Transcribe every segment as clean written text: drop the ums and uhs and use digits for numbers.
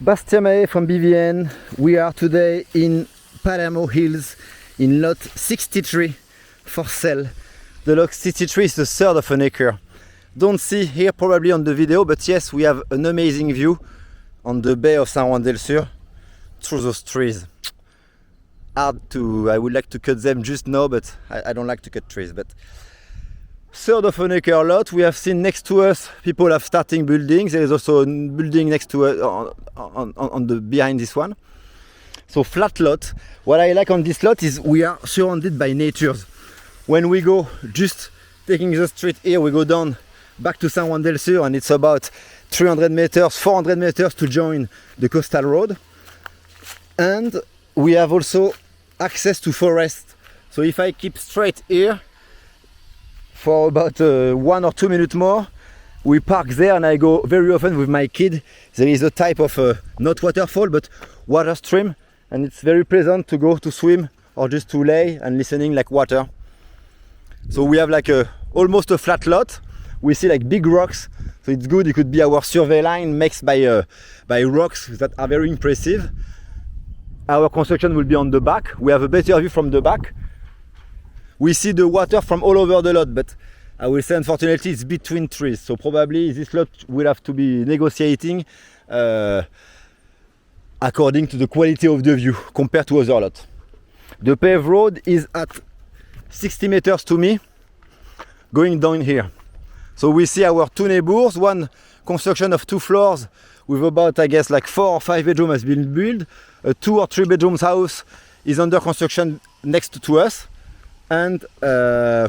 Bastiamae from BVN. We are today in Palermo Hills in lot 63 for sale. The lot 63 is a third of an acre. Don't see here probably on the video, but yes, we have an amazing view on the bay of San Juan Del Sur through those trees. I would like to cut them just now, but I don't like to cut trees. But third of an acre lot. We have seen next to us people have starting buildings. There is also a building next to us on the behind this one. So flat lot. What I like on this lot is we are surrounded by natures. When we go just taking the street here, we go down back to San Juan del Sur, and it's about 300 meters, 400 meters to join the coastal road. And we have also access to forest. So if I keep straight here for about 1 or 2 minutes more, we park there, and I go very often with my kid. There is a type of not waterfall but water stream, and it's very pleasant to go to swim or just to lay and listening like water. So we have like almost a flat lot. We see like big rocks, so it's good. It could be our survey line mixed by rocks that are very impressive. Our construction will be on the back. We have a better view from the back. We see the water from all over the lot, but I will say unfortunately it's between trees. So probably this lot will have to be negotiating according to the quality of the view compared to other lots. The paved road is at 60 meters to me, going down here. So we see our two neighbors, one construction of 2 floors with about, I guess, like 4 or 5 bedrooms has been built. A 2 or 3 bedrooms house is under construction next to us. And yeah,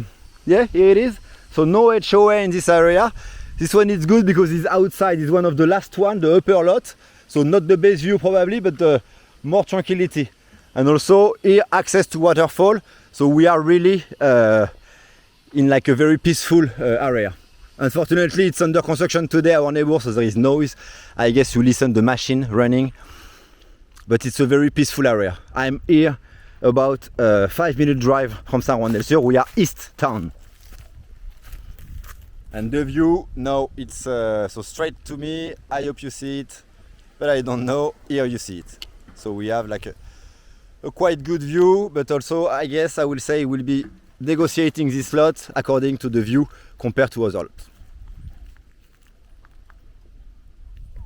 here it is. So no HOA in this area. This one is good because it's outside. It's one of the last one, the upper lot. So not the best view probably, but more tranquility. And also here access to waterfall. So we are really in like a very peaceful area. Unfortunately, it's under construction today, our neighbor, so there is noise. I guess you listen the machine running, but it's a very peaceful area. I'm here about a 5-minute drive from San Juan del Sur. We are east town. And the view now, it's so straight to me. I hope you see it, but I don't know. Here you see it. So we have like a quite good view, but also I guess I will say we'll be negotiating this lot according to the view compared to other lots.